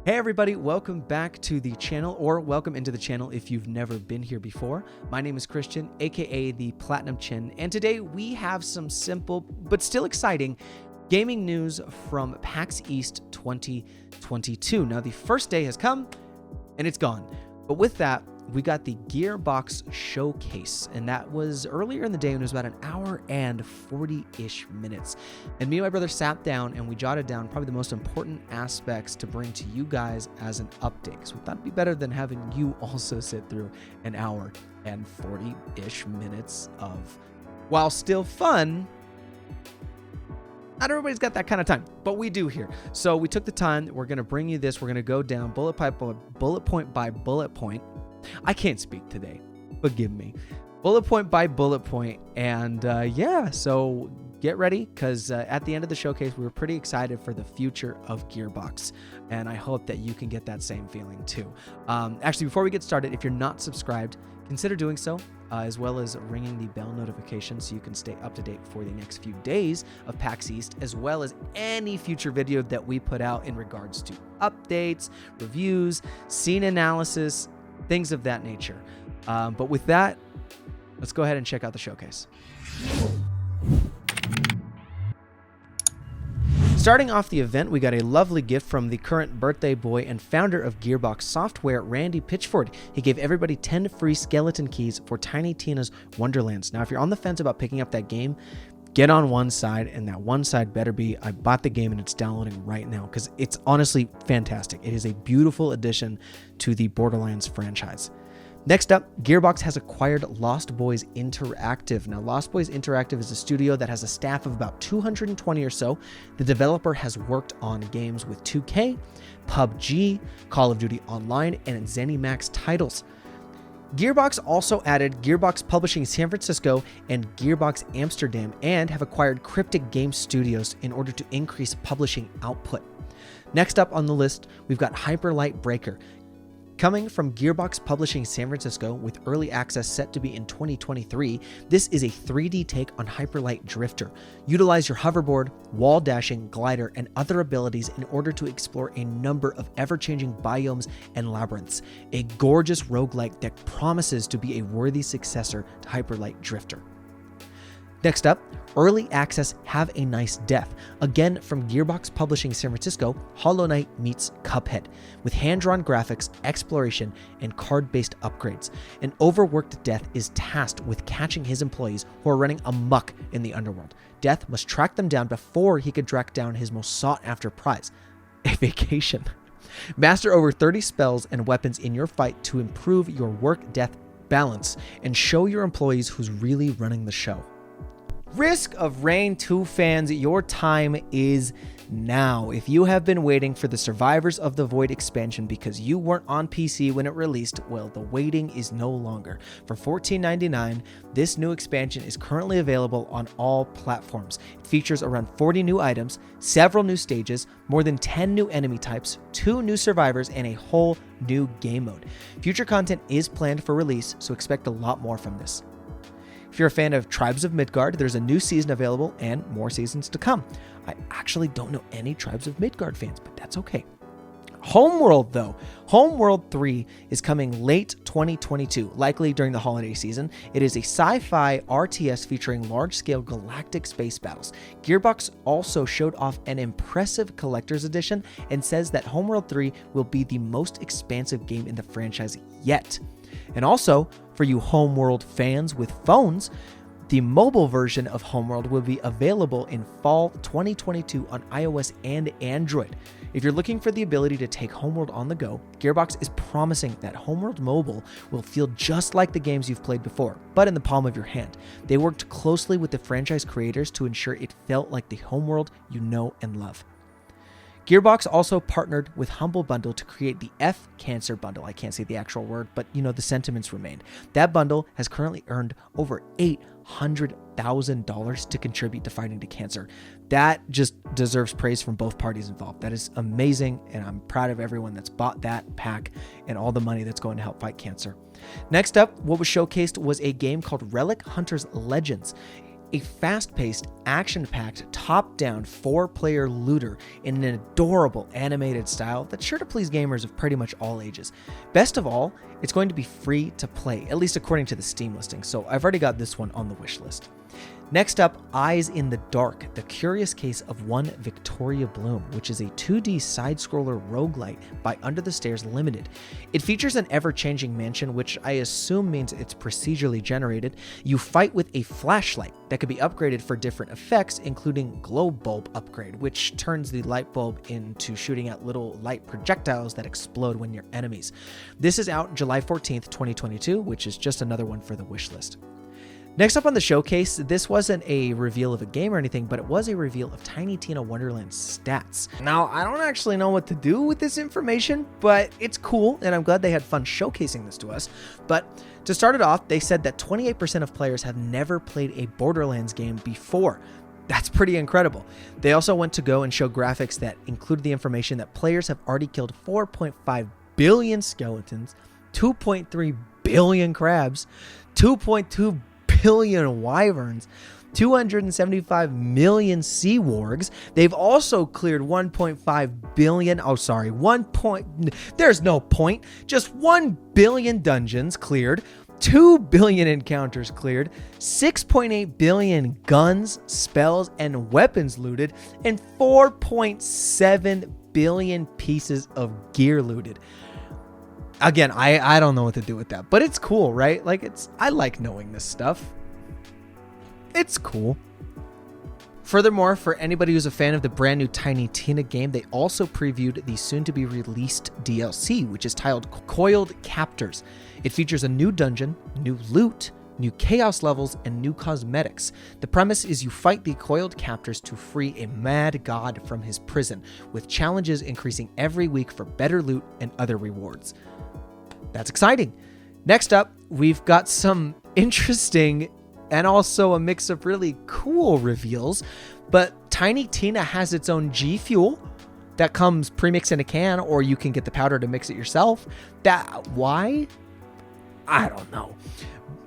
Hey everybody, welcome back to the channel, or welcome into the channel if you've never been here before. My name is Christian, aka ThePlatinumChin, and today we have some simple but still exciting gaming news from PAX East 2022. Now the first day has come and it's gone, but with that we got the Gearbox Showcase, and that was earlier in the day when it was about an hour and 40-ish minutes. And me and my brother sat down and we jotted down probably the most important aspects to bring to you guys as an update. So we thought it'd be better than having you also sit through an hour and 40-ish minutes of, while still fun, not everybody's got that kind of time, but we do here. So we took the time. We're going to bring you this. We're going to go down bullet point by bullet point. I can't speak today, forgive me. Bullet point by bullet point, and yeah, so get ready, because at the end of the showcase, we were pretty excited for the future of Gearbox, and I hope that you can get that same feeling too. Actually, before we get started, if you're not subscribed, consider doing so, as well as ringing the bell notification so you can stay up to date for the next few days of PAX East, as well as any future video that we put out in regards to updates, reviews, scene analysis, things of that nature. But with that, let's go ahead and check out the showcase. Starting off the event, we got a lovely gift from the current birthday boy and founder of Gearbox Software, Randy Pitchford. He gave everybody 10 free skeleton keys for Tiny Tina's Wonderlands. Now, if you're on the fence about picking up that game, get on one side, and that one side better be, I bought the game and it's downloading right now, because it's honestly fantastic. It is a beautiful addition to the Borderlands franchise. Next up, Gearbox has acquired Lost Boys Interactive. Now, Lost Boys Interactive is a studio that has a staff of about 220 or so. The developer has worked on games with 2K, PUBG, Call of Duty Online, and ZeniMax titles. Gearbox also added Gearbox Publishing San Francisco and Gearbox Amsterdam, and have acquired Cryptic Game Studios in order to increase publishing output. Next up on the list, we've got Hyperlite Breaker. Coming from Gearbox Publishing San Francisco, with early access set to be in 2023, this is a 3D take on Hyperlite Drifter. Utilize your hoverboard, wall dashing, glider, and other abilities in order to explore a number of ever-changing biomes and labyrinths. A gorgeous roguelike that promises to be a worthy successor to Hyperlite Drifter. Next up, early access Have a Nice Death. Again from Gearbox Publishing San Francisco, Hollow Knight meets Cuphead, with hand-drawn graphics, exploration, and card-based upgrades. An overworked Death is tasked with catching his employees who are running amok in the underworld. Death must track them down before he could track down his most sought-after prize, a vacation. Master over 30 spells and weapons in your fight to improve your work-death balance and show your employees who's really running the show. Risk of Rain 2 fans, your time is now. If you have been waiting for the Survivors of the Void expansion because you weren't on PC when it released, well, the waiting is no longer. For $14.99, this new expansion is currently available on all platforms. It features around 40 new items, several new stages, more than 10 new enemy types, 2 new survivors, and a whole new game mode. Future content is planned for release, so expect a lot more from this. If you're a fan of Tribes of Midgard, there's a new season available and more seasons to come. I actually don't know any Tribes of Midgard fans, but that's okay. Homeworld, though. Homeworld 3 is coming late 2022, likely during the holiday season. It is a sci-fi RTS featuring large-scale galactic space battles. Gearbox also showed off an impressive collector's edition and says that Homeworld 3 will be the most expansive game in the franchise yet. And also, for you Homeworld fans with phones, the mobile version of Homeworld will be available in fall 2022 on iOS and Android. If you're looking for the ability to take Homeworld on the go, Gearbox is promising that Homeworld Mobile will feel just like the games you've played before, but in the palm of your hand. They worked closely with the franchise creators to ensure it felt like the Homeworld you know and love. Gearbox also partnered with Humble Bundle to create the F Cancer Bundle. I can't say the actual word, but you know, the sentiments remained. That bundle has currently earned over $800,000 to contribute to fighting the cancer. That just deserves praise from both parties involved. That is amazing, and I'm proud of everyone that's bought that pack and all the money that's going to help fight cancer. Next up, what was showcased was a game called Relic Hunters Legends. a fast-paced, action-packed, top-down 4-player looter in an adorable animated style that's sure to please gamers of pretty much all ages. Best of all, it's going to be free to play, at least according to the Steam listing, so I've already got this one on the wish list. Next up, Eyes in the Dark, the curious case of one Victoria Bloom, which is a 2D side-scroller roguelite by Under the Stairs Limited. It features an ever-changing mansion, which I assume means it's procedurally generated. You fight with a flashlight that could be upgraded for different effects, including glow bulb upgrade, which turns the light bulb into shooting out little light projectiles that explode when you're enemies. This is out July 14th, 2022, which is just another one for the wish list. Next up on the showcase, this wasn't a reveal of a game or anything, but it was a reveal of Tiny Tina Wonderland's stats. Now, I don't actually know what to do with this information, but it's cool, and I'm glad they had fun showcasing this to us. But to start it off, they said that 28% of players have never played a Borderlands game before. That's pretty incredible. They also went to go and show graphics that included the information that players have already killed 4.5 billion skeletons, 2.3 billion crabs, 2.2 billion wyverns, 275 million sea wargs. They've also cleared 1.5 billion, there's no point, just 1 billion dungeons cleared, 2 billion encounters cleared, 6.8 billion guns, spells, and weapons looted, and 4.7 billion pieces of gear looted. Again, I don't know what to do with that, but it's cool, right? Like, I like knowing this stuff. It's cool. Furthermore, for anybody who's a fan of the brand new Tiny Tina game, they also previewed the soon-to-be released DLC, which is titled Coiled Captors. It features a new dungeon, new loot, new chaos levels, and new cosmetics. The premise is you fight the coiled captors to free a mad god from his prison, with challenges increasing every week for better loot and other rewards. That's exciting. Next up, we've got some interesting and also a mix of really cool reveals, but Tiny Tina has its own G Fuel that comes pre-mixed in a can, or you can get the powder to mix it yourself. Why? I don't know.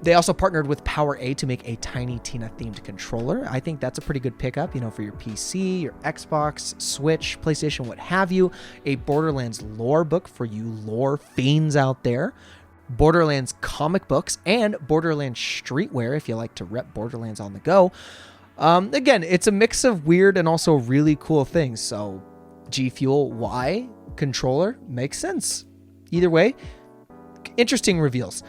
They also partnered with Power A to make a Tiny Tina themed controller. I think that's a pretty good pickup, for your PC, your Xbox, Switch, PlayStation, what have you. A Borderlands lore book for you lore fiends out there. Borderlands comic books, and Borderlands streetwear if you like to rep Borderlands on the go. Again, it's a mix of weird and also really cool things. So G Fuel, why? Controller, makes sense. Either way, interesting reveals.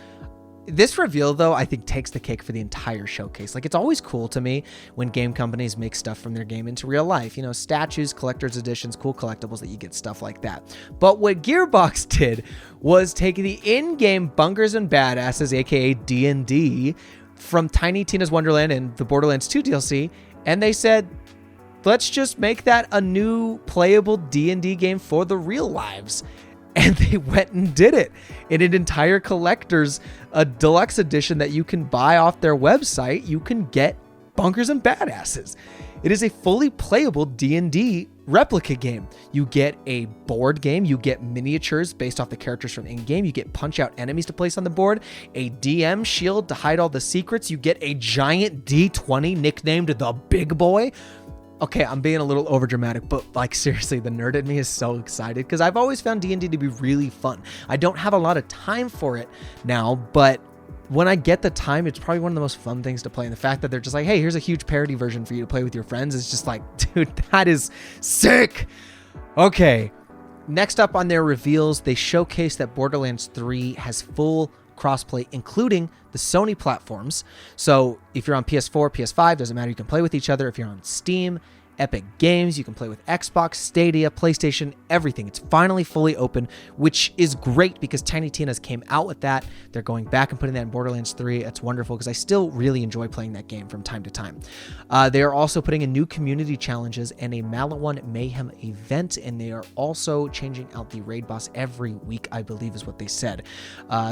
This reveal, though, I think takes the cake for the entire showcase. Like, it's always cool to me when game companies make stuff from their game into real life. Statues, collector's editions, cool collectibles that you get, stuff like that. But what Gearbox did was take the in-game bunkers and badasses, aka D&D, from Tiny Tina's Wonderland and the Borderlands 2 DLC, and they said, let's just make that a new playable D&D game for the real lives. And they went and did it in an entire collector's deluxe edition that you can buy off their website. You can get bunkers and badasses. It is a fully playable D&D replica game. You get a board game. You get miniatures based off the characters from in-game. You get punch-out enemies to place on the board. A DM shield to hide all the secrets. You get a giant D20 nicknamed the Big Boy. Okay, I'm being a little overdramatic, but seriously, the nerd in me is so excited because I've always found D&D to be really fun. I don't have a lot of time for it now, but when I get the time, it's probably one of the most fun things to play. And the fact that they're just like, hey, here's a huge parody version for you to play with your friends is just like, dude, that is sick. Okay, next up on their reveals, they showcase that Borderlands 3 has full crossplay, including the Sony platforms. So if you're on PS4, PS5, doesn't matter, you can play with each other. If you're on Steam, Epic Games, you can play with Xbox, Stadia, PlayStation, everything. It's finally fully open, which is great because Tiny Tina's came out with that. They're going back and putting that in Borderlands 3. It's wonderful because I still really enjoy playing that game from time to time. They are also putting in new community challenges and a Malawan Mayhem event, and they are also changing out the raid boss every week, I believe is what they said.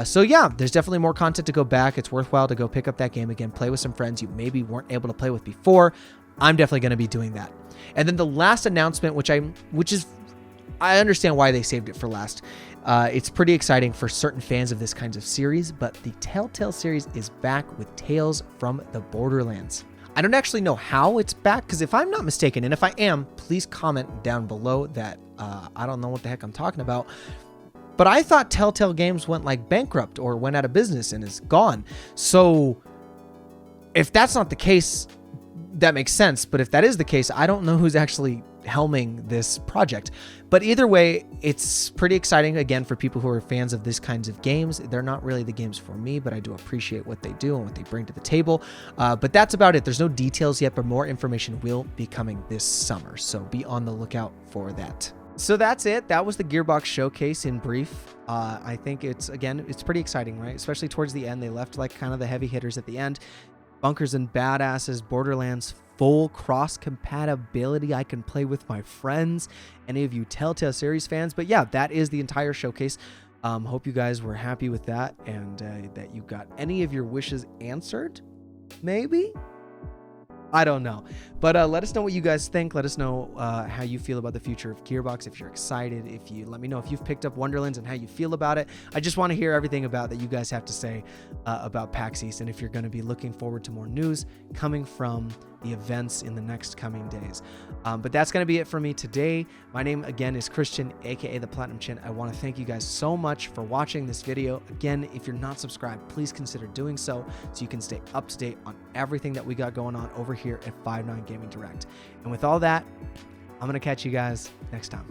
So yeah, there's definitely more content to go back. It's worthwhile to go pick up that game again, play with some friends you maybe weren't able to play with before. I'm definitely going to be doing that. And then the last announcement, which I understand why they saved it for last. It's pretty exciting for certain fans of this kinds of series, but the Telltale series is back with Tales from the Borderlands. I don't actually know how it's back, because if I'm not mistaken, and if I am, please comment down below that I don't know what the heck I'm talking about. But I thought Telltale Games went like bankrupt or went out of business and is gone. So if that's not the case, that makes sense. But if that is the case, I don't know who's actually helming this project. But either way, it's pretty exciting, again, for people who are fans of this kinds of games. They're not really the games for me, but I do appreciate what they do and what they bring to the table. But that's about it. There's no details yet, but more information will be coming this summer. So be on the lookout for that. So that's it. That was the Gearbox Showcase in brief. I think it's pretty exciting, right? Especially towards the end. They left like kind of the heavy hitters at the end. Bunkers and Badasses, Borderlands, full cross compatibility. I can play with my friends, any of you Telltale series fans. But yeah, that is the entire showcase. Hope you guys were happy with that, and that you got any of your wishes answered. Maybe? I don't know. But let us know what you guys think. Let us know how you feel about the future of Gearbox. If you're excited, let me know if you've picked up Wonderlands and how you feel about it. I just want to hear everything about that you guys have to say about PAX East, and if you're going to be looking forward to more news coming from the events in the next coming days. But that's going to be it for me today. My name again is Christian, aka ThePlatinumChin. I want to thank you guys so much for watching this video. Again, if you're not subscribed, please consider doing so you can stay up to date on everything that we got going on over here at 5-9 Gaming Direct. And with all that, I'm going to catch you guys next time.